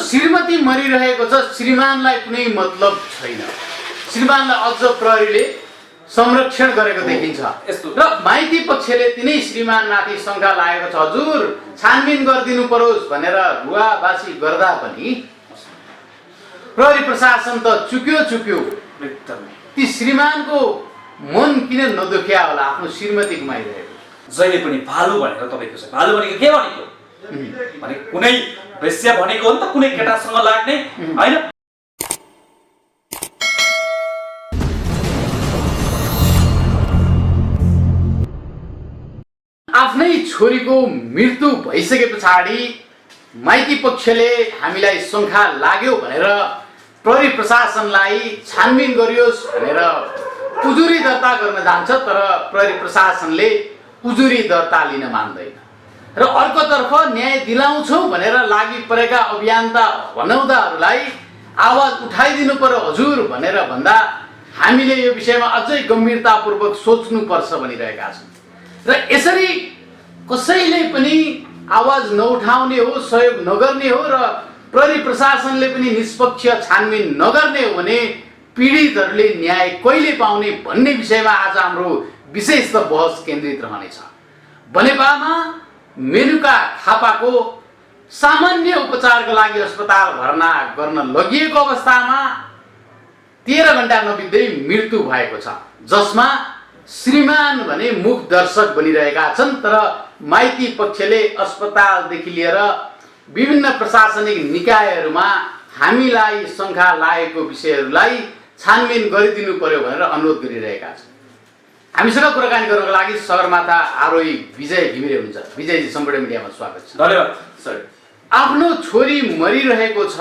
श्रीमती मरिरहेको छ, श्रीमानलाई कुनै मतलब छैन। श्रीमानलाई अझ प्रहरीले संरक्षण गरेको देखिन्छ र माइती पक्षले तिनै श्रीमानमाथि शङ्का लागेको छ, हजुर छानबिन गरिदिनु परोस् भनेर रुवाबासी गर्दा पनि प्रहरी प्रशासन त चुक्यो। ती श्रीमानको मन किन नदुख्या होला आफ्नो श्रीमती गुमाइरहेको? जहिले पनि भालु भनेर तपाईँको छ। भालु भनेको के भनेको भने कुनै वेश्या भनेको हो नि त, कुनै केटासँग लाग्ने हैन। आफ्नै छोरीको मृत्यु भइसके पछाडि माइती पक्षले हामीलाई शङ्का लाग्यो भनेर प्रहरी प्रशासनलाई छानबिन गरियोस् भनेर उजुरी दर्ता गर्न जान्छ, तर प्रहरी प्रशासनले उजुरी दर्ता लिन मान्दैन र अर्कोतर्फ न्याय दिलाउँछौँ भनेर लागि परेका अभियन्ता भनौदाहरूलाई आवाज उठाइदिनु पर्यो हजुर भनेर भन्दा हामीले यो विषयमा अझै गम्भीरतापूर्वक सोच्नुपर्छ भनिरहेका छौँ। र यसरी कसैले पनि आवाज नउठाउने हो, सहयोग नगर्ने हो र प्रहरी प्रशासनले पनि निष्पक्ष छानबिन नगर्ने हो भने पीडितहरूले न्याय कहिले पाउने भन्ने विषयमा आज हाम्रो विशेष त बहस केन्द्रित रहनेछ। बनेपामा मेनुका थापाको सामान्य उपचारको लागि अस्पताल भर्ना गर्न लगिएको अवस्थामा 13 घण्टा नबित्दै मृत्यु भएको छ, जसमा श्रीमान भने मुख दर्शक बनिरहेका छन्, तर माइती पक्षले अस्पतालदेखि लिएर विभिन्न प्रशासनिक निकायहरूमा हामीलाई शङ्का लागेको विषयहरूलाई छानबिन गरिदिनु पर्यो भनेर अनुरोध गरिरहेका छन्। हामीसँग कुराकानी गर्नको लागि सगरमाथा आरोही विजय घिमिरे हुनुहुन्छ। विजयजी, सम्पूर्ण मिडियामा स्वागत छ। धन्यवाद सर। आफ्नो छोरी मरिरहेको छ,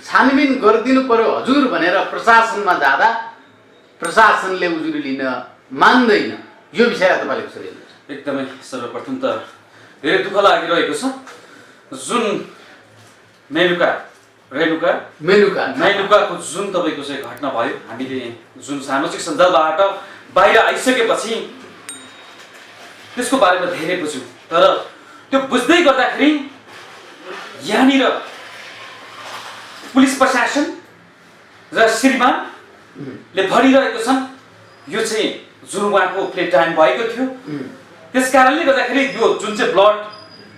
छानबिन गरिदिनु पर्यो हजुर भनेर प्रशासनमा जाँदा प्रशासनले उजुरी लिन मान्दैन, यो विषयलाई तपाईँले कसरी हेर्नुहुन्छ? एकदमै सर्वप्रथम त धेरै दुःख लागिरहेको छ। जुन मेनुकाको जुन तपाईँको चाहिँ घटना भयो, हामीले जुन सामाजिक सञ्जालबाट बाहिर आइसकेपछि त्यसको बारेमा धेरै बुझ्यौँ, तर त्यो बुझ्दै गर्दाखेरि यहाँनिर पुलिस प्रशासन र श्रीमानले भनिरहेको छन् यो चाहिँ जुन उहाँको प्ले टाइम भएको थियो त्यस कारणले गर्दाखेरि यो जुन चाहिँ ब्लड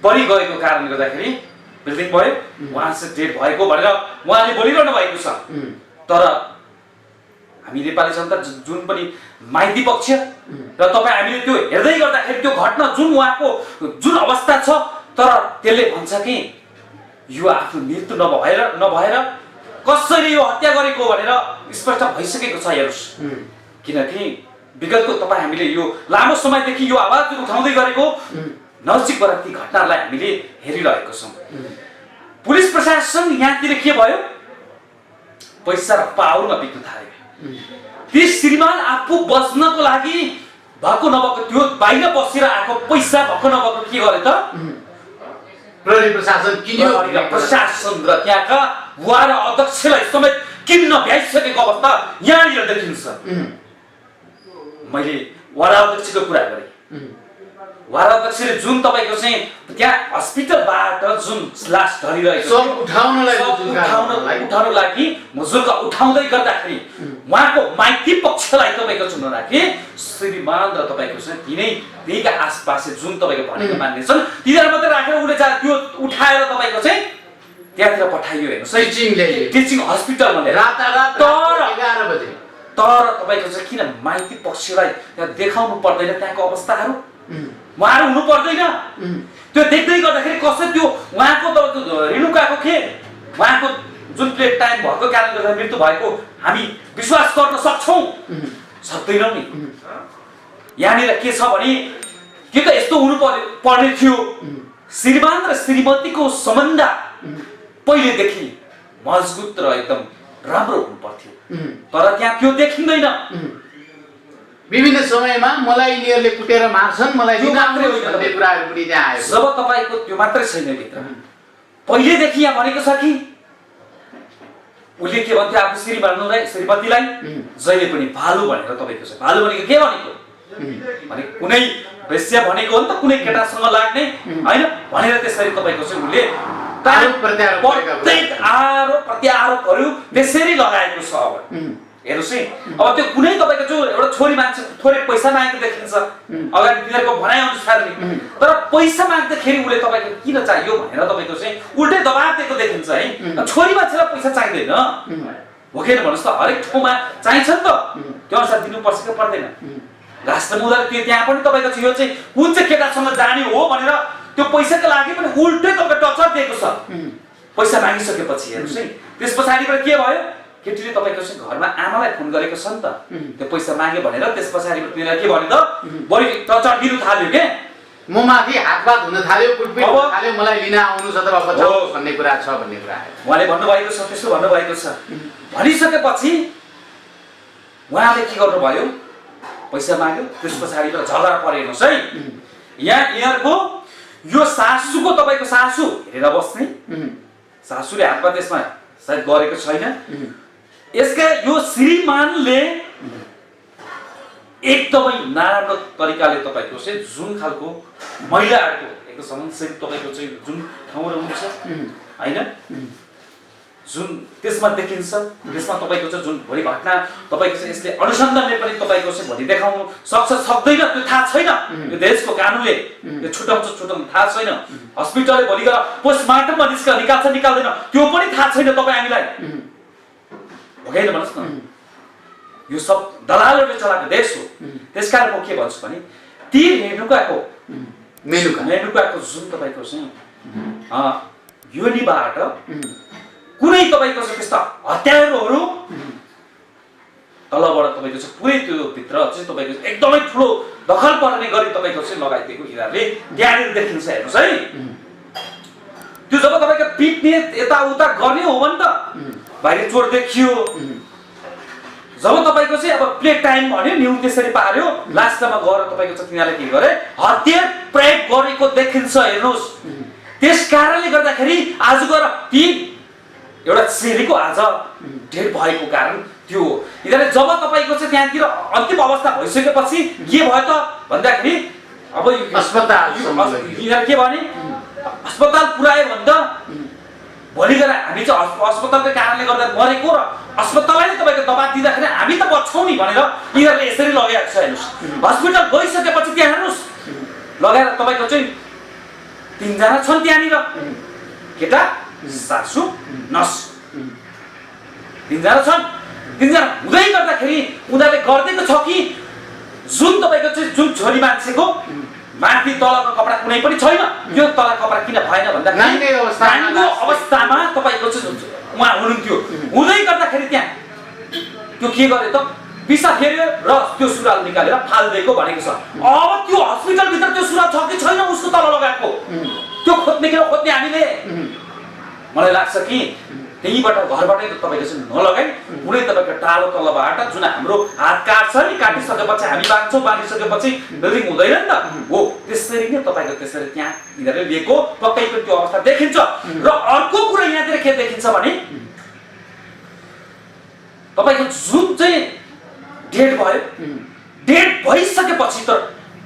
बढी गएको कारणले गर्दाखेरि बिल्डिङ भयो, उहाँ चाहिँ डेड भएको भनेर उहाँले बोलिरहनु भएको छ। तर हामी नेपाली जनता जुन पनि माइती पक्ष र तपाईँ हामीले त्यो हेर्दै गर्दाखेरि त्यो घटना जुन उहाँको जुन अवस्था छ, तर त्यसले भन्छ कि यो आफ्नो मृत्यु नभएर कसैले यो हत्या गरेको भनेर स्पष्ट भइसकेको छ। हेर्नुहोस्, किनकि विगतको तपाईँ हामीले यो लामो समयदेखि यो आवाज उठाउँदै गरेको नजिकबाट ती घटनाहरूलाई हामीले हेरिरहेको छौँ। पुलिस प्रशासन यहाँतिर के भयो, पैसा र पावरमा बित्न थाल्यो। ती श्रीमान आफू बच्नको लागि भएको नभएको त्यो बाहिर बसेर आएको पैसा भएको नभएको के गरे त प्रहरी प्रशासन किन्यो, प्रशासन र त्यहाँका वार्ड अध्यक्षलाई समेत किन्न भ्याइसकेको अवस्था यहाँनिर देखिन्छ। मैले वार्ड अध्यक्षको कुरा गरेँ, वार्ड अध्यक्षले जुन तपाईँको चाहिँ त्यहाँ हस्पिटलबाट जुन लास धरिरहेको उठाउन लागि मुजुर्का उठाउँदै गर्दाखेरि उहाँको माइती पक्षलाई तपाईँको चुन्न राखे श्रीमान र तपाईँको चाहिँ त्यहीका आसपास जुन तपाईँको भनेको मान्ने छन् तिनीहरू मात्रै राखेर उसले त्यो उठाएर तपाईँको चाहिँ त्यहाँतिर पठाइयो। हेर्नुहोस्, टिचिङ हस्पिटलमा रातारात 11 बजे। तर तपाईँको चाहिँ किन माइती पक्षलाई त्यहाँ देखाउनु पर्दैन? त्यहाँको अवस्थाहरू उहाँहरू हुनु पर्दैन? त्यो देख्दै गर्दाखेरि कसै त्यो उहाँको तपाईँको रेणुकाको के उहाँको जुन प्लेट टाइम भएको कारणले गर्दा मृत्यु भएको हामी विश्वास गर्न सक्छौँ? सक्दैनौँ नि। यहाँनिर के छ भने के त यस्तो हुनु पर्ने थियो, श्रीमान र श्रीमतीको सम्बन्ध पहिलेदेखि मजबुत र एकदम राम्रो हुनु पर्थ्यो, तर त्यहाँ त्यो देखिँदैन। विभिन्न समयमा मलाई यिनीहरूले कुटेर मार्छन्, मलाई भन्ने कुराहरू पनि त्यहाँ आयो। जब तपाईँको त्यो मात्रै छैन भित्र, पहिलेदेखि यहाँ भनेको छ कि उसले के भन्थ्यो आफू श्रीमतीलाई जहिले पनि भालु भनेर तपाईँको छ। भालु भनेको के भनेको भने कुनै वेश्या भनेको हो नि त, कुनै केटासँग लाग्ने हैन भनेर त्यसरी तपाईँको चाहिँ उसले आरोप प्रत्यारोप गरेका कुरा। प्रत्येक आरोप प्रत्यारोपहरू त्यसरी लगाएको छ। अब हेर्नुहोस् है, अब त्यो कुनै तपाईँको जो एउटा छोरी मान्छे थोरै पैसा मागेको देखिन्छ अगाडि तिनीहरूको भनाइ अनुसारले, तर पैसा माग्दाखेरि उसले तपाईँको किन चाहियो भनेर तपाईँको चाहिँ उल्टै दबाब दिएको देखिन्छ है। छोरी मान्छेलाई पैसा चाहिँदैन हो कि भन्नुहोस् त, हरेक ठाउँमा चाहिन्छ नि त, त्यो अनुसार दिनुपर्छ कि पर्दैन। राष्ट्र मुद्दा त्यो त्यहाँ पनि तपाईँको चाहिँ यो चाहिँ कुन चाहिँ केटासँग जाने हो भनेर त्यो पैसाको लागि पनि उल्टै तपाईँको टचर दिएको छ पैसा मागिसकेपछि। हेर्नुहोस् है, त्यस पछाडिबाट के भयो, केटीले तपाईँको चाहिँ घरमा आमालाई फोन गरेको छ नि त, त्यो पैसा माग्यो भनेर। त्यस पछाडिबाट तिनीलाई के भन्यो त, बढी टचर दिनु थाल्यो के, म माथि हातपात हुन थाल्यो, कुटपिट हुन थाल्यो, मलाई लिन आउनुहोस् अथवा बचाउनुहोस् भन्ने कुरा छ भन्ने कुरा आयो। उहाँले भन्नुभएको छ, त्यसो भन्नुभएको छ। भनिसकेपछि उहाँले के गर्नुभयो, पैसा माग्यो, त्यस पछाडिबाट झगडा पऱ्यो। हेर्नुहोस् है, यहाँ यिनीहरूको यो सासूको तपाईँको सासू हेरेर बस्ने, सासूले हातमा त्यसमा सायद गरेको छैन, यसका यो श्रीमानले एकदमै नराम्रो तरिकाले तपाईँको चाहिँ जुन खालको महिलाहरूको एक समस्या तपाईँको चाहिँ जुन ठाउँमा हुन्छ होइन, जुन त्यसमा देखिन्छ, त्यसमा तपाईँको चाहिँ जुन भोलि घटना तपाईँको चाहिँ यसले अनुसन्धानले पनि तपाईँको चाहिँ भोलि देखाउनु सक्छ सक्दैन त्यो थाहा छैन। यो देशको कानुनले यो छुटाउँछ छुटाउनु थाहा छैन, हस्पिटलले भोलि गएर पोस्टमार्टममा निकाल्छ निकाल्दैन त्यो पनि थाहा छैन तपाईँ हामीलाई हो कि भन्नुहोस् न। यो सब दलालहरूले चलाएको देश हो। त्यसकारण म के भन्छु भने ती मेनुकाको जुन तपाईँको चाहिँ योनिबाट कुनै तपाईँको चाहिँ त्यस्ता हत्यारोहरू तलबाट तपाईँको चाहिँ पुरै त्यो भित्र चाहिँ तपाईँको एकदमै ठुलो दखल पर्ने गरी तपाईँको चाहिँ लगाइदिएको यिनीहरूले त्यहाँनिर देखिन्छ। हेर्नुहोस् है, त्यो जब तपाईँको पिट्ने यताउता गर्ने हो भने त बाहिर चोर देखियो, जब तपाईँको चाहिँ अब प्ले टाइम भन्यो न्यु त्यसरी पार्यो, लास्टमा गएर तपाईँको चाहिँ तिनीहरूले के गरे हतियार प्रयोग गरेको देखिन्छ। हेर्नुहोस्, त्यस कारणले गर्दाखेरि आज गएर ती एउटा चेलीको आज डेड भएको कारण त्यो हो। यिनीहरूले जब तपाईँको चाहिँ त्यहाँतिर अन्तिम अवस्था भइसकेपछि के भयो त भन्दाखेरि अब यिनीहरू के भने अस्पताल पुर्यायो भने त भोलि गएर हामी चाहिँ अस्पतालको कारणले गर्दा मरेको र अस्पतालले तपाईँको दबाब दिँदाखेरि हामी त बच्छौँ नि भनेर यिनीहरूले यसरी लगाएको छ। हेर्नुहोस्, हस्पिटल गइसकेपछि त्यहाँ हेर्नुहोस् लगाएर तपाईँको चाहिँ 3 जना छन् त्यहाँनिर, केटा सासू नर्स 3 जना छन्। 3 जना हुँदै गर्दाखेरि उनीहरूले गरिदिएको छ कि जुन तपाईँको चाहिँ जुन छोरी मान्छेको माथि तलको कपडा कुनै पनि छैन, यो तल कपडा किन भएन भन्दाखेरि नानीको अवस्थामा तपाईँको चाहिँ उहाँ हुनुहुन्थ्यो। हुँदै गर्दाखेरि त्यहाँ त्यो के गर्यो त पिसा फेर्यो र त्यो सुरुवाल निकालेर फालिदिएको भनेको छ। अब त्यो हस्पिटलभित्र त्यो सुरुवाल छ कि छैन उसको तल लगाएको त्यो खोज्ने हामीले मलाई लाग्छ कि त्यहीबाट घरबाटै तपाईँको चाहिँ नलगाइ कुनै तपाईँको टालो तलबाट जुन हाम्रो हात काट्छ नि, काटिसकेपछि हामी बाँध्छौँ, बाँधिसकेपछि बिल्डिङ हुँदैन नि त हो, त्यसरी नै तपाईँको त्यसरी त्यहाँ यिनीहरूले लिएको पक्कै पनि त्यो अवस्था देखिन्छ। र अर्को कुरा यहाँतिर के देखिन्छ भने तपाईँको जुन चाहिँ डेड भयो, डेड भइसकेपछि त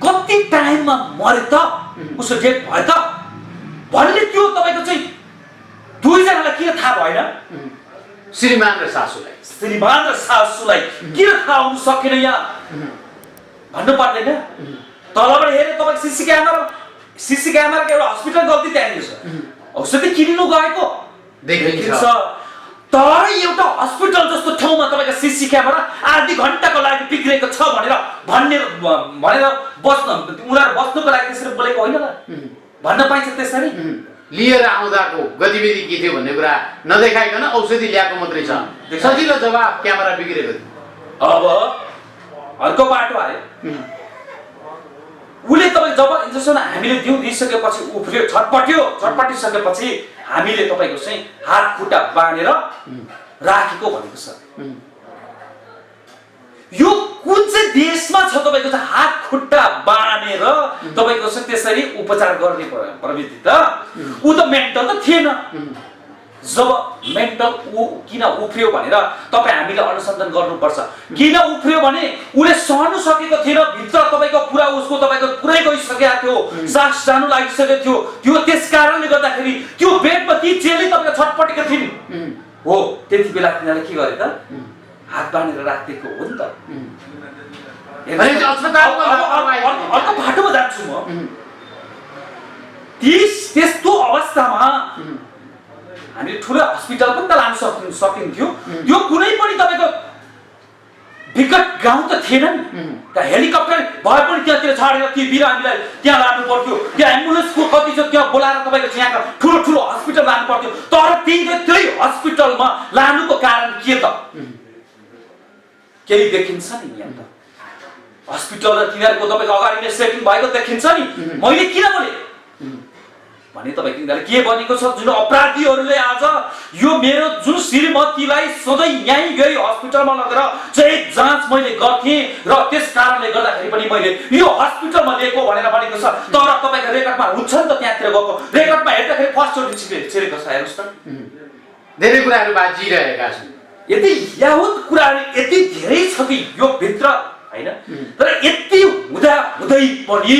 कति टाइममा मर्यो त उसको डेड भयो त भन्ने त्यो तपाईँको चाहिँ 2 जनालाई किन थाहा भएन, श्रीमान र सासूलाई किन थाहा हुनु सकेन यहाँ भन्नु पर्दैन। तलबाट हेरे तपाईँ सीसी क्यामेराको एउटा हस्पिटल गल्ती त्यहाँनिर छ, औषधि किन्नु गएको देखिन्छ। तर एउटा हस्पिटल जस्तो ठाउँमा तपाईँको सीसी क्यामेरा आधी घन्टाको लागि बिग्रेको छ भनेर बस्न उनीहरू बस्नुको लागि त्यसरी बोलेको होइन र भन्न पाइन्छ। त्यसरी लिएर आउँदाको गतिविधि के थियो भन्ने कुरा नदेखाइकन औषधि ल्याएको मात्रै छ, सजिलो जवाब क्यामेरा बिग्रेको थियो। अब अर्को बाटो आयो, उसले तपाईँ जब इन्जेक्सन हामीले दिइसकेपछि उफ्रियो, छटपटिसकेपछि हामीले तपाईँको चाहिँ हात खुट्टा बाँधेर राखेको भनेको छ। यो कुन चाहिँ देशमा छ तपाईँको चाहिँ हात खुट्टा बाँधेर तपाईँको चाहिँ त्यसरी उपचार गर्ने प्रवृत्ति त? ऊ त मेन्टल त थिएन, जब मेन्टल किन उफ्रियो भनेर तपाईँ हामीले अनुसन्धान गर्नुपर्छ। किन उफ्रियो भने उसले सहनु सकेको थिएन, भित्र तपाईँको पुरा उसको तपाईँको पुरै गइसकेको थियो, सास जानु लागिसकेको थियो। त्यो त्यस कारणले गर्दाखेरि त्यो बेडमा ती चेली तपाईँको छटपटेको थिइन् हो। त्यति बेला तिनीहरूले के गरे त? हात बाँधेर राखिदिएको हो नि त। अर्को बाटोमा जान्छु म। त्यस्तो अवस्थामा हामीले ठुलो हस्पिटल पनि त लान सकिन्थ्यो। त्यो कुनै पनि तपाईँको विकट गाउँ त थिएन नि। त्यहाँ हेलिकप्टर भए पनि त्यहाँतिर छाडेर ती बिरामीलाई त्यहाँ लानु पर्थ्यो। त्यहाँ एम्बुलेन्सको कति छ त्यहाँ बोलाएर तपाईँको यहाँका ठुलो ठुलो हस्पिटल लानु पर्थ्यो। तर त्यही हस्पिटलमा लानुको कारण के त? केही देखिन्छ नि यहाँ त। हस्पिटल र तिनीहरूको तपाईँको अगाडि नै सेटिङ भएको देखिन्छ नि। मैले किन बोले भने तपाईँ तिनीहरूले के भनेको छ? जुन अपराधीहरूले आज यो मेरो जुन श्रीमतीलाई सधैँ यहीँ गई हस्पिटलमा लगेर चाहिँ जाँच मैले गर्थेँ र त्यस कारणले गर्दाखेरि पनि मैले यो हस्पिटलमा लिएको भनेर भनेको छ। तर तपाईँको रेकर्डमा हुन्छ नि त, त्यहाँतिर गएको रेकर्डमा हेर्दाखेरि फर्स्टचोटि छिरेको छ। हेर्नुहोस् त, धेरै कुराहरू बाँचिरहेका छन्। यति यावत कुराहरू यति धेरै छ कि यो भित्र होइन। तर यति हुँदै पनि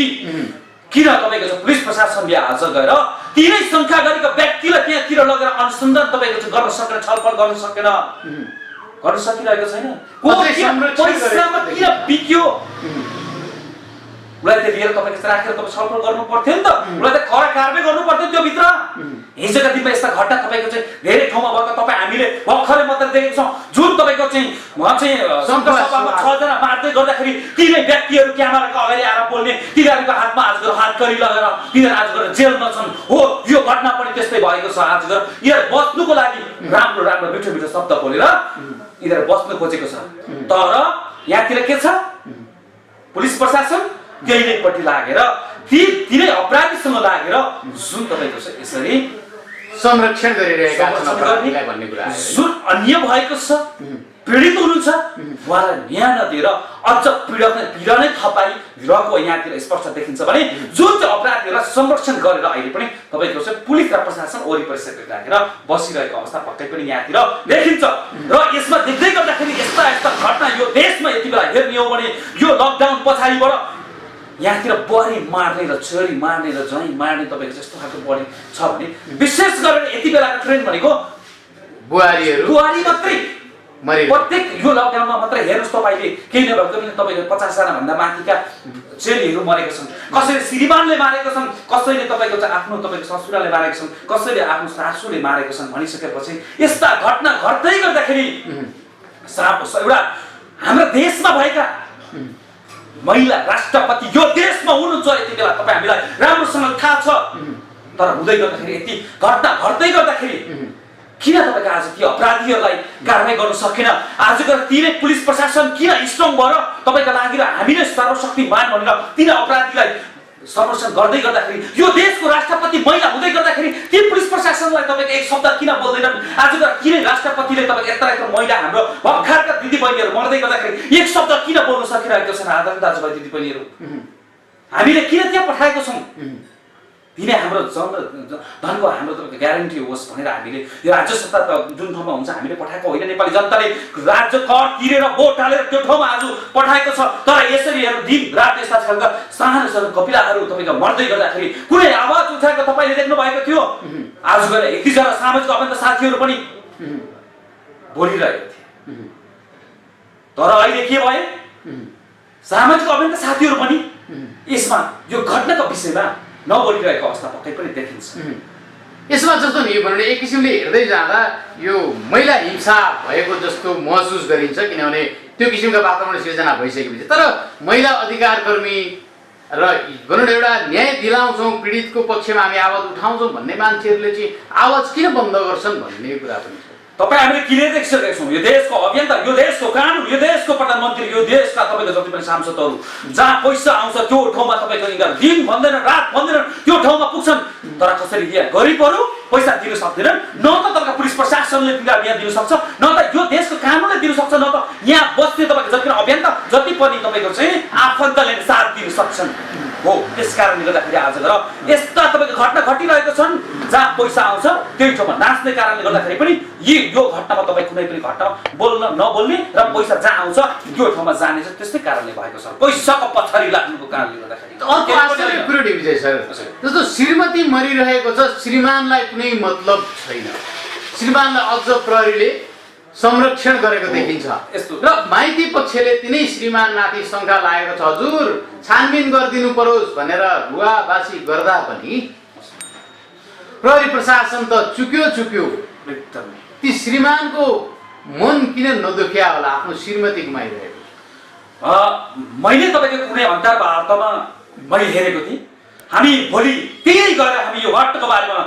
किन तपाईँको छ पुलिस प्रशासनले आज गएर तिनै शङ्का गरेको व्यक्तिलाई त्यहाँतिर लगेर अनुसन्धान तपाईँको गर्न सकेन, छलफल गर्न सकेन, गर्न सकिरहेको छैन? पैसामा किन बिक्यो? उसलाई त्यो लिएर तपाईँको राखेर तपाईँ छलफल गर्नु पर्थ्यो नि त। उसलाई त कडा कारबाही गर्नु पर्थ्यो त्यो भित्र। हिजोका दिनमा यस्ता घटना तपाईँको चाहिँ धेरै ठाउँमा भएको तपाईँ हामीले भर्खरै मात्र देखेको छौँ। जुन तपाईँको चाहिँ संसद सभामा 6 जना मार्दै गर्दाखेरि तिनै व्यक्तिहरू क्यामेराको अगाडि आएर बोल्ने, तिनीहरूको हातमा आज गएर हातकडी लगाएर तिनीहरू आज गएर जेलमा छन्। हो, यो घटना पनि त्यस्तै भएको छ। आज गएर यिनीहरू बच्नुको लागि राम्रो राम्रो मिठो मिठो शब्द बोलेर यिनीहरू बस्नु खोजेको छ। तर यहाँतिर के छ? पुलिस प्रशासन त्यही नै पट्टि लागेर तिनै अपराधीसँग लागेर जुन तपाईँको छ यसरी संरक्षण गरिरहेका छन् भन्ने कुरा जुन अन्य भएको छ, पीडित हुनुहुन्छ, उहाँलाई न्याय नदिएर अझ पीडा नै थपाइरहेको यहाँतिर स्पष्ट देखिन्छ भने जुन चाहिँ अपराधीहरूलाई संरक्षण गरेर अहिले पनि तपाईँको चाहिँ पुलिस र प्रशासन वरिपरि सेक्रेट राखेर बसिरहेको अवस्था पक्कै पनि यहाँतिर देखिन्छ। र यसमा देख्दै गर्दाखेरि यस्ता यस्ता घटना यो देशमा यति बेला हेर्ने हो भने यो लकडाउन पछाडिबाट यहाँतिर बढी मार्ने र छोरी मार्ने र ज्वाइँ मार्ने तपाईँको जस्तो खालको बढी छ भने विशेष गरेर यति बेलाको ट्रेन्ड भनेको बुहारी मात्रै। प्रत्येक यो लकडाउनमा मात्रै हेर्नुहोस् तपाईँले केही नभएको पनि तपाईँको 50 जना भन्दा माथिका चेलीहरू मरेका छन्। कसैले श्रीमानले मारेका छन्, कसैले तपाईँको चाहिँ आफ्नो तपाईँको ससुराले मारेका छन्, कसैले आफ्नो सासूले मारेका छन् भनिसकेपछि यस्ता घटना घट्दै गर्दाखेरि एउटा हाम्रो देशमा भएका महिला राष्ट्रपति यो देशमा हुनुहुन्छ यति बेला तपाईँ हामीलाई राम्रोसँग थाहा छ। तर हुँदै गर्दाखेरि यति घटना घट्दै गर्दाखेरि किन तपाईँको आज ती अपराधीहरूलाई कारवाही गर्न सकेन? आज गएर तिनै पुलिस प्रशासन किन स्ट्रङ भएर तपाईँको लागि हामी नै सर्वशक्तिमान भनेर तिनै अपराधीलाई संरक्षण गर्दै गर्दाखेरि यो देशको राष्ट्रपति महिला हुँदै गर्दाखेरि ती पुलिस प्रशासनलाई तपाईँको एक शब्द किन बोल्दैनन्? आज गएर किन राष्ट्रपतिले तपाईँको यत्रा यत्रो महिला हाम्रो भर्खरका दिदीबहिनीहरू मर्दै गर्दाखेरि एक शब्द किन बोल्न सकिरहेको छैन? आदरणीय दाजुभाइ दिदीबहिनीहरू, हामीले किन त्यहाँ पठाएको छौँ? तिनै हाम्रो धनको हाम्रो तपाईँको ग्यारेन्टी होस् भनेर हामीले यो राज्य सत्ता जुन ठाउँमा हुन्छ हामीले पठाएको होइन। नेपाली जनताले राज्य कर तिरेर भोट हालेर त्यो ठाउँमा आज पठाएको छ। तर यसरी हेर्नु दिन रात यस्ता खालका सानो सानो कपिलाहरू तपाईँको मर्दै गर्दाखेरि कुनै आवाज उठाएको तपाईँले देख्नु भएको थियो? आज गएर 1-2 जना सामाजिक अभियन्ता साथीहरू पनि बोलिरहेको थिए। तर अहिले के भयो? सामाजिक अभियन्ता साथीहरू पनि यसमा यो घटनाको विषयमा नबोलिरहेको अवस्था पक्कै पनि देखिन्छ। यसमा जस्तो नि भने एक किसिमले हेर्दै जाँदा यो महिला हिंसा भएको जस्तो महसुस गरिन्छ, किनभने त्यो किसिमको वातावरण सिर्जना भइसकेपछि। तर महिला अधिकार कर्मी र भनौँ न एउटा न्याय दिलाउँछौँ, पीडितको पक्षमा हामी आवाज उठाउँछौँ भन्ने मान्छेहरूले चाहिँ आवाज किन बन्द गर्छन् भन्ने कुरा पनि छ। तपाईँ हामीले किन देखिसकेका छौँ? यो देशको अभियन्ता, यो देशको कानुन, यो देशको प्रधानमन्त्री, यो देशका तपाईँको जति पनि सांसदहरू जहाँ पैसा आउँछ त्यो ठाउँमा तपाईँको यिनीहरू दिन भन्दैन रात भन्दैन त्यो ठाउँमा पुग्छन्। तर कसरी यहाँ गरिबहरू पैसा दिन सक्दैनन्। न त तपाईँको पुलिस प्रशासनले तिनीहरू यहाँ दिन सक्छ, न त यो देशको कानुनले दिन सक्छ, न त यहाँ बस्ने तपाईँको जति पनि अभियन्ता जति पनि तपाईँको चाहिँ आफन्तले साथ दिन सक्छन् हो। त्यस कारणले गर्दाखेरि आज गएर यस्ता तपाईँको घटना घटिरहेको छन् जहाँ पैसा आउँछ त्यही ठाउँमा नाच्ने कारणले गर्दाखेरि पनि यो घटनामा तपाईँ कुनै पनि घटना बोल्न नबोल्ने र पैसा जहाँ आउँछ त्यो ठाउँमा जाने चाहिँ त्यस्तै कारणले भएको छ, पैसाको पछाडि लाग्नुको कारणले गर्दाखेरि। अर्को आश्चर्य कुरो विजय सर, जस्तो श्रीमती मरिरहेको छ, श्रीमानलाई कुनै मतलब छैन, श्रीमानलाई अझ प्रहरीले संरक्षण गरेको देखिन्छ र माइती पक्षले तिनै श्रीमानमाथि शङ्का लागेको छ, हजुर छानबिन गरिदिनु परोस् भनेर रुवाबासी गर्दा पनि प्रहरी प्रशासन त चुक्यो। एकदम ती श्रीमानको मन किन नदुख्या होला आफ्नो श्रीमती गुमाइरहेको? मैले तपाईँको कुनै अन्तर्वार्तामा मैले हेरेको थिएँ, हामी भोलि त्यही गरेर हामी यो घटनाको बारेमा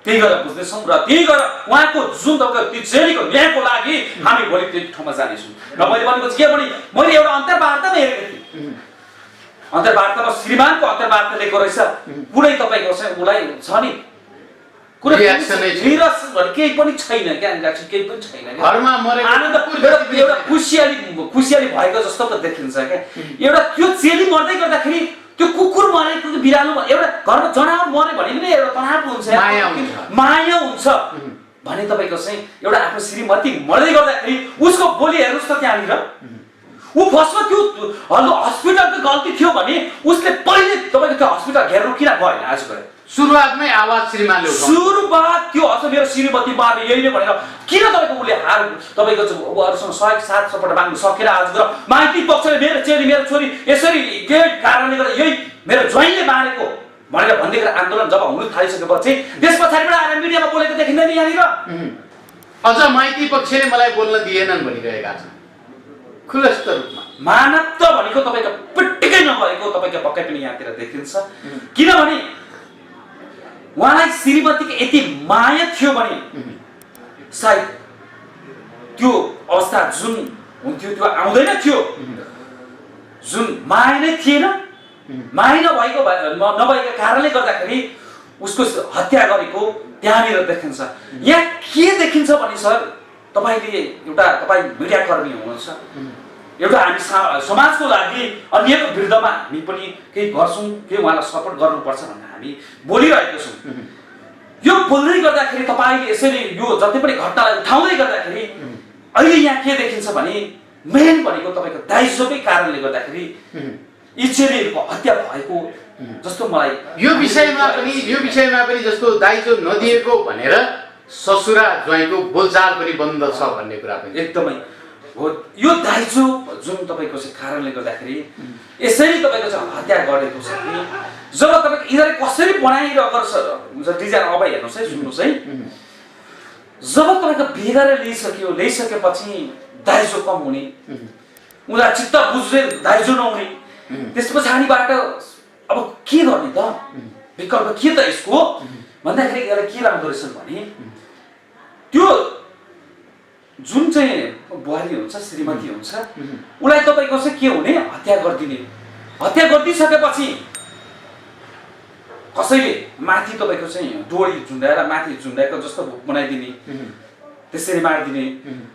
त्यही गरेर बुझ्दैछौँ र त्यही गरेर उहाँको जुन तपाईँको त्यो जेलीको न्यायको लागि हामी भोलि त्यो ठाउँमा जानेछौँ। र मैले भनेको चाहिँ के भने मैले एउटा अन्तर्वार्तामा हेरेको थिएँ, अन्तर्वार्तामा श्रीमानको अन्तर्वार्ता लिएको रहेछ, कुनै तपाईँको चाहिँ उसलाई छ नि केही पनि छैन क्या, केही पनि छैन, एउटा खुसियाली भएको जस्तो त देखिन्छ क्या। एउटा त्यो चेली मर्दै गर्दाखेरि त्यो कुकुर मरेको बिरालो एउटा घरमा जनावर मर्यो भने पनि एउटा तनाव हुन्छ, माया हुन्छ भने तपाईँको चाहिँ एउटा आफ्नो श्रीमती मर्दै गर्दाखेरि उसको बोली हेर्नुहोस् त त्यहाँनिर ऊ फर्स्टमा त्यो हस्पिटलको गल्ती थियो भने उसले पहिले तपाईँको त्यो हस्पिटल घेर्नु किन भएन? आज गएर सुरुवातमै आवाज श्रीमानले सुरुवात त्यो मेरो श्रीमती मार्ने यही नै भनेर किन तपाईँको उसले हार तपाईँको अरूसँग सहयोग साथ सपोर्ट माग्नु सकेर आज गएर माइती पक्षले मेरो चेली मेरो छोरी यसरी केही कारणले गर्दा यही मेरो ज्वाइँले मारेको भनेर भन्दै गरेर आन्दोलन जब हुनु थालिसकेपछि त्यस पछाडिबाट आएर मिडियामा बोलेको देखिँदैन यहाँनिर। अझ माइती पक्षले मलाई बोल्न दिएनन् भनिरहेका छन् खुलस्त रूपमा। मानवता भनेको तपाईँको पिट्टिकै नभएको तपाईँको पक्कै पनि यहाँतिर देखिन्छ, किनभने उहाँलाई श्रीमतीको यति माया थियो भने सायद त्यो अवस्था जुन हुन्थ्यो त्यो आउँदैन थियो, जुन माया नै थिएन, माया नभएको कारणले गर्दाखेरि उसको हत्या गरेको त्यहाँनिर देखिन्छ। यहाँ के देखिन्छ भने सर तपाईँले तपाईँ मिडियाकर्मी हुनुहुन्छ, एउटा हामी समाजको लागि अन्यको विरुद्धमा हामी पनि केही गर्छौँ, केही उहाँलाई सपोर्ट गर्नुपर्छ भनेर हामी बोलिरहेको छौँ। यो बोल्दै गर्दाखेरि तपाईँले यसरी यो जति पनि घटनालाई उठाउँदै गर्दाखेरि अहिले यहाँ के देखिन्छ भने मेन भनेको तपाईँको दाइजोकै कारणले गर्दाखेरि यी चेलीहरूको हत्या भएको जस्तो मलाई यो विषयमा पनि जस्तो दाइजो नदिएको भनेर ससुरा ज्वाइँको बोलचाल पनि बन्द छ भन्ने कुरा पनि एकदमै हो। यो दाइजो जुन तपाईँको चाहिँ कारणले गर्दाखेरि यसरी तपाईँको चाहिँ हत्या गरेको छ कि जब तपाईँको यिनीहरूले कसरी बनाइरहेको छ डिजाइन अब हेर्नुहोस् है, सुन्नुहोस् है, जब तपाईँको बिहे गरेर ल्याइसकेपछि दाइजो कम हुने, उनीहरू चित्त बुझ्दै दाइजो नहुने, त्यस पछाडिबाट अब के गर्ने त विकल्प के त यसको भन्दाखेरि यसलाई के राम्रो रहेछन् भने त्यो जुन चाहिँ बुहारी हुन्छ श्रीमती हुन्छ उसलाई तपाईँको चाहिँ के हुने हत्या गरिदिने, हत्या गरिदिइसकेपछि कसैले माथि तपाईँको चाहिँ डोरी झुन्डाएर माथि झुन्डाएको जस्तो बनाइदिने, त्यसरी मारिदिने,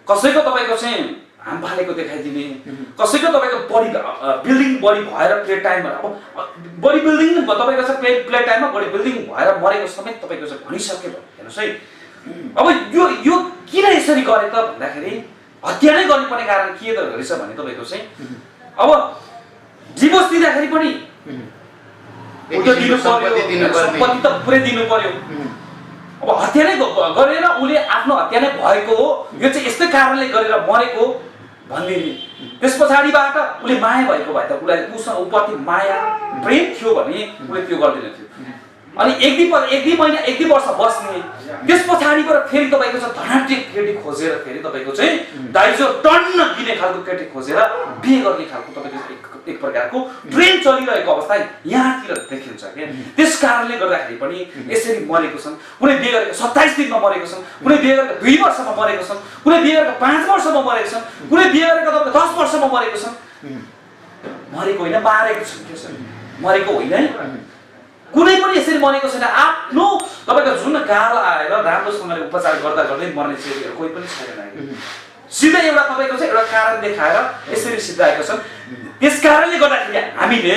कसैको तपाईँको चाहिँ हाम फालेको देखाइदिने, कसैको तपाईँको बिल्डिङ बडी भएर प्ले टाइममा अब बडी बिल्डिङ तपाईँको चाहिँ प्ले टाइममा बडी बिल्डिङ भएर मरेको समेत तपाईँको चाहिँ भनिसक्यो हेर्नुहोस् है। अब यो किन यसरी गरे त भन्दाखेरि हत्या नै गर्नुपर्ने कारण के त रहेछ भने तपाईँको चाहिँ अब डिभोर्स दिँदाखेरि पनि सम्पत्ति त पुरै दिनु पर्यो। अब हत्या नै गरेर उसले आफ्नो हत्या नै भएको हो, यो चाहिँ यस्तै कारणले गरेर मरेको भनिदिने, त्यस पछाडिबाट उसले माया भएको भए त उसलाई उसँग उपति माया प्रेम थियो भने उसले त्यो गर्दैन थियो। अनि एक दुई महिना एक दुई वर्ष बस्ने, त्यस पछाडिबाट फेरि तपाईँको चाहिँ धनाढ्य केटी खोजेर फेरि तपाईँको चाहिँ दाइजो टन्न दिने खालको केटी खोजेर बिहे गर्ने खालको तपाईँको एक प्रकारको ट्रेन चलिरहेको अवस्था यहाँतिर देखिन्छ क्या। त्यस कारणले गर्दाखेरि पनि यसरी मरेको छन्, कुनै बिहे गरेको 27 दिनमा मरेको छन्, कुनै बिहे गरेको 2 वर्षमा मरेको छन्, कुनै बिहे गरेको 5 वर्षमा मरेको छन्, कुनै बिहे गरेको तपाईँको 10 वर्षमा मरेको छन्। मरेको होइन मारेको छन् के सर, मरेको होइन कुनै पनि यसरी मरेको छैन। आफ्नो तपाईँको जुन गाल आएर राम्रोसँगले उपचार गर्दा गर्दै मर्ने चेलीहरू कोही पनि छैन, सिधै एउटा तपाईँको चाहिँ एउटा कारण देखाएर यसरी सिद्धाएको छन्। त्यस कारणले गर्दाखेरि हामीले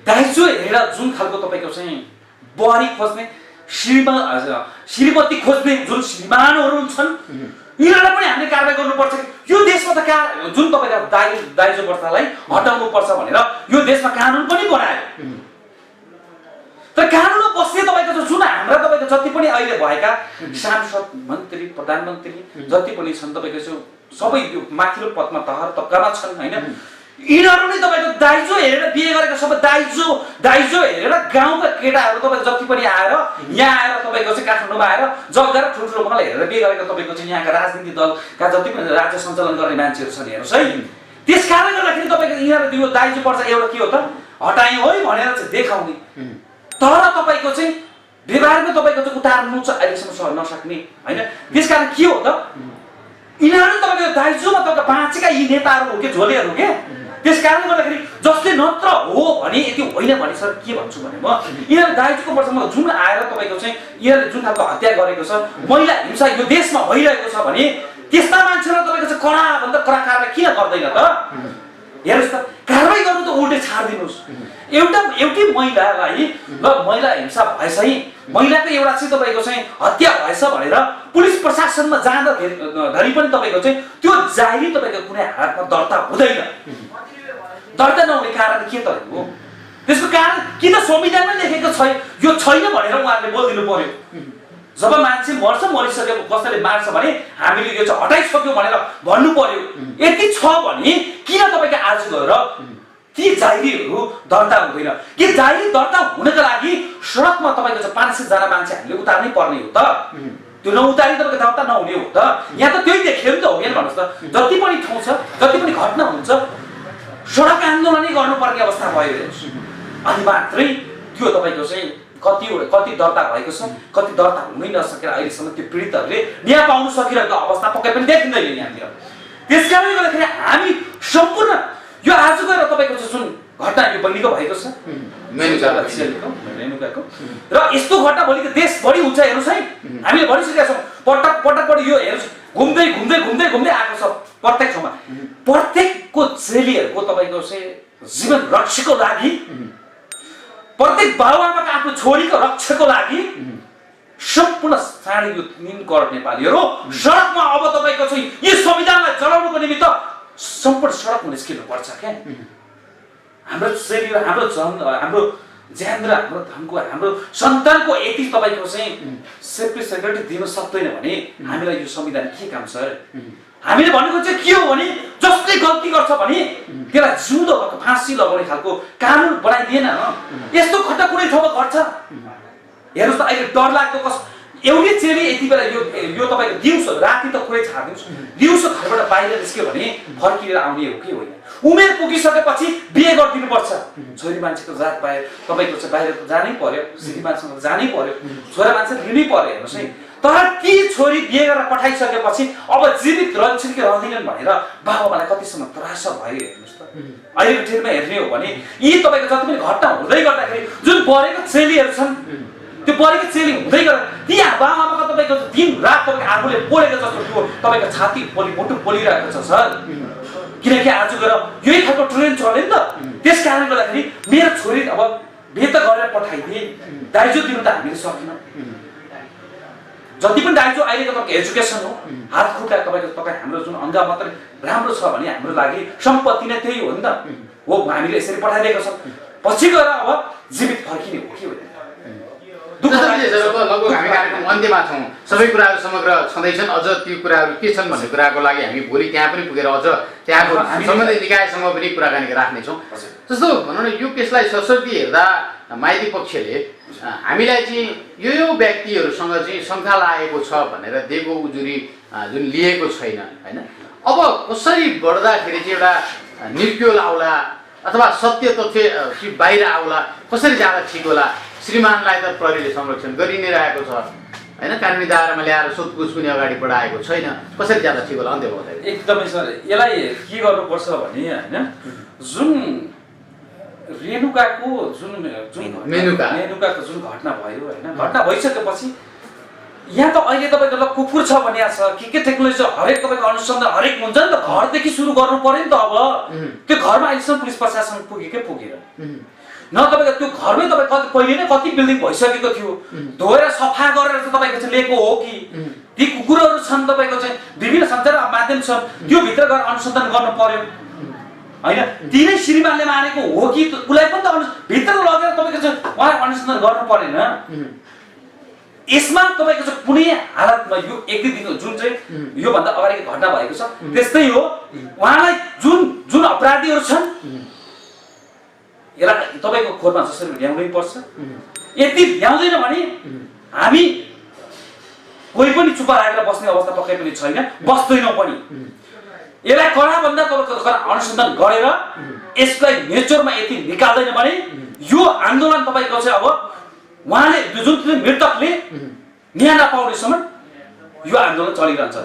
दाइजो हेरेर जुन खालको तपाईँको चाहिँ बुहारी खोज्ने श्रीमती खोज्ने जुन श्रीमानहरू हुन्छन् यिनीहरूलाई पनि हामीले कारबाही गर्नुपर्छ कि यो देशमा त जुन तपाईँका दाइजो प्रथालाई हटाउनु पर्छ भनेर यो देशमा कानुन पनि बनायो। तर कानुनमा बस्ने तपाईँको जुन हाम्रा तपाईँको जति पनि अहिले भएका सांसद मन्त्री प्रधानमन्त्री जति पनि छन् तपाईँको सबै यो माथिल्लो पदमा तहकामा छन् होइन, यिनीहरू नै तपाईँको दाइजो हेरेर बिहे गरेका सबै दाइजो हेरेर गाउँका केटाहरू तपाईँको जति पनि आएर यहाँ आएर तपाईँको चाहिँ काठमाडौँमा आएर जग्गा र ठुल्ठुलो बङ्गला हेरेर बिहे गरेका तपाईँको चाहिँ यहाँका राजनीतिक दलका जति पनि राज्य सञ्चालन गर्ने मान्छेहरू छन् हेर्नुहोस् है। त्यस कारणले गर्दाखेरि तपाईँको यिनीहरू यो दाइजो पर्छ एउटा के हो त हटायौँ है भनेर चाहिँ देखाउने, तर तपाईँको चाहिँ व्यवहारमा तपाईँको चाहिँ उतार्नु चाहिँ अहिलेसम्म नसक्ने होइन। त्यस कारण के हो त यिनीहरू तपाईँको दाइजोमा तपाईँको बाँचेका यी नेताहरू हो कि झोलेहरू के। त्यस कारणले गर्दाखेरि जसले नत्र हो भने यति होइन भने सर के भन्छु भने म यिनीहरू दाइजोको वर्षमा जुन आएर तपाईँको चाहिँ यिनीहरूले जुन खालको हत्या गरेको छ महिला हिंसा यो देशमा भइरहेको छ भने त्यस्ता मान्छेलाई तपाईँको चाहिँ कडाभन्दा कडा कारबाही किन गर्दैन त? हेर्नुहोस् त कारबाही गर्नु त उल्टै छाडिदिनुहोस्। एउटै महिलालाई ल महिला हिंसा भएछ है महिलाको एउटा चाहिँ तपाईँको चाहिँ हत्या भएछ भनेर पुलिस प्रशासनमा जाँदाखेरि पनि तपाईँको चाहिँ त्यो जारी तपाईँको कुनै हालतमा दर्ता हुँदैन। दर्ता नहुने कारण के त हो? त्यसको कारण कि त संविधानमै लेखेको यो छैन भनेर उहाँहरूले बोलिदिनु पर्यो। जब मान्छे मर्छ मरिसकेको कसैले मार्छ भने हामीले यो चाहिँ हटाइसक्यो भनेर भन्नु पर्यो। यति छ भने किन तपाईँको आज गएर ती जाइरीहरू दर्ता हुँदैन? कि जाइरी दर्ता हुनको लागि सडकमा तपाईँको चाहिँ 500 जना मान्छे हामीले उतार्नै पर्ने हो त? त्यो नउतारी तपाईँको दर्ता नहुने हो त? यहाँ त त्यही देखियो नि त हो कि भन्नुहोस् त। जति पनि ठाउँ छ जति पनि घटना हुन्छ सडक आन्दोलनै गर्नुपर्ने अवस्था भयो हेर्नुहोस्। अनि मात्रै त्यो तपाईँको चाहिँ कति दर्ता भएको छ कति दर्ता हुनै नसकेर अहिलेसम्म त्यो पीडितहरूले न्याय पाउन सकिरहेको अवस्था पक्कै पनि देखिँदैन यहाँतिर। त्यस कारणले गर्दाखेरि हामी सम्पूर्ण यो आज गएर तपाईँको जुन घटना यो बहिनीको भएको छ रेणुकाको र यस्तो घटना भोलिको देशभरि हुन्छ हेर्नुहोस् है। हामीले भनिसकेका छौँ पटक यो हेर्नुहोस् घुम्दै आएको छ प्रत्येक ठाउँमा। प्रत्येकको चेलीहरूको तपाईँको चाहिँ जीवन रक्षाको लागि प्रत्येक बाबुआमाको आफ्नो छोरीको रक्षाको लागि सम्पूर्ण 3.5 करोड नेपालीहरू सडकमा अब तपाईँको चाहिँ यो संविधानलाई जलाउनुको निमित्त सम्पूर्ण सडकमा निस्किनु पर्छ क्या। हाम्रो चेली हाम्रो ज्यान र हाम्रो धनको हाम्रो सन्तानको यति तपाईँको चाहिँ सेक्युरिटी दिन सक्दैन भने हामीलाई यो संविधान के काम छ? हामीले भनेको चाहिँ के हो भने जसले गल्ती गर्छ भने त्यसलाई जिउँदो भएको फाँसी लगाउने खालको कानुन बनाइदिएन। यस्तो घटना कुनै ठाउँमा घट्छ? हेर्नुहोस् त अहिले डरलाग्दो एउटै चेली यति बेला यो तपाईँको दिउँसो राति त कुरै छाडिदिनुहोस् दिउँसो घरबाट बाहिर निस्क्यो भने फर्किएर आउने हो कि होइन? उमेर पुगिसकेपछि बिहे गरिदिनुपर्छ। छोरी मान्छेको जात पाए तपाईँको चाहिँ बाहिर त जानै पर्यो, श्रीमानसँग जानै पर्यो, छोरा मान्छे लिनै पर्यो हेर्नुहोस् है। तर ती छोरी बिहे गरेर पठाइसकेपछि अब जीवित रहन्छन् कि रहँदैनन् भनेर बाबुआमालाई कतिसम्म त्रास भयो हेर्नुहोस् त। अहिलेको ट्रेनमा हेर्ने हो भने यी तपाईँको जति पनि घटना हुँदै गर्दाखेरि जुन परेको चेलीहरू छन् त्यो परेको चेली हुँदै गर्दा ती बाबुआमाको तपाईँको दिन रात तपाईँको आगोले पोलेको जस्तो त्यो तपाईँको छाती मुटु पोलिरहेको छ सर। किनकि आज गएर यही खालको ट्रेन चल्यो नि त। त्यस कारणले गर्दाखेरि मेरो छोरी अब बिहे त गरेर पठाइदिए दाइजो दिनु त हामीले सकेनौँ। जति पनि दाइजो अहिलेको तपाईँको एजुकेसन हो हात खुट्टा तपाईँ हाम्रो जुन अङ्ग मात्रै राम्रो छ भने हाम्रो लागि सम्पत्ति नै त्यही हो नि त हो। हामीले यसरी पठाइदिएको छौँ पछि गएर अब जीवित फर्किने हो कि होइन? लगभग हामी कार्यक्रम अन्त्यमा छौँ। सबै कुराहरू समग्र छँदैछन्। अझ ती कुराहरू के छन् भन्ने कुराको लागि हामी भोलि त्यहाँ पनि पुगेर अझ त्यहाँको सम्बन्धित निकायसँग पनि कुराकानी राख्नेछौँ। जस्तो भनौँ न यो केसलाई सरस्वती हेर्दा माइती पक्षले हामीलाई चाहिँ यो व्यक्तिहरूसँग चाहिँ शङ्का लागेको छ भनेर दिएको उजुरी जुन लिएको छैन होइन। अब कसरी बढ्दाखेरि चाहिँ एउटा निर्क्युल आउला अथवा सत्य तथ्य चाहिँ बाहिर आउला कसरी जाँदा ठिक होला? श्रीमानलाई त प्रहरीले संरक्षण गरि नै रहेको छ होइन, कानुनी दायरामा ल्याएर सोधपुछ पनि अगाडि बढाएको छैन। कसरी जाँदा ठिक होला? अन्त्य भन्दाखेरि एकदमै सर यसलाई के गर्नुपर्छ भने होइन जुन रेणुकाको मेनुकाको जुन घटना भयो होइन घटना भइसकेपछि यहाँ त अहिले तपाईँको ल कुकुर छ भने छ के टेक्नोलोजी हरेक तपाईँको अनुसन्धान हरेक हुन्छ नि त। घरदेखि सुरु गर्नु पर्यो नि त। अब त्यो घरमा अहिलेसम्म पुलिस प्रशासन पुगेकै पुगेर न तपाईँको त्यो घरमै तपाईँ कति पहिले नै कति बिल्डिङ भइसकेको थियो, धोएर सफा गरेर चाहिँ तपाईँको चाहिँ लिएको हो कि ती कुकुरहरू छन् तपाईँको चाहिँ विभिन्न सञ्चार माध्यम छन्, त्यो भित्र गएर अनुसन्धान गर्नु पर्यो होइन। तिनै श्रीमानले मानेको हो कि उसलाई पनि त भित्र लगेर तपाईँको चाहिँ उहाँलाई अनुसन्धान गर्नु परेन। यसमा तपाईँको चाहिँ कुनै हालतमा यो एक दुई दिनको जुन चाहिँ योभन्दा अगाडिको घटना भएको छ त्यस्तै हो, उहाँलाई जुन जुन अपराधीहरू छन् यसलाई तपाईँको खोरमा जसरी ल्याउनै पर्छ। यदि ल्याउँदैन भने हामी कोही पनि चुप लागेर बस्ने अवस्था पक्कै पनि छैन, बस्दैनौँ पनि। यसलाई कडाभन्दा तपाईँको अनुसन्धान गरेर यसलाई नेचरमा यति निकाल्दैन भने यो आन्दोलन तपाईँको चाहिँ अब उहाँले जुन मृतकले न्याय नपाउनेसम्म यो आन्दोलन चलिरहन्छ।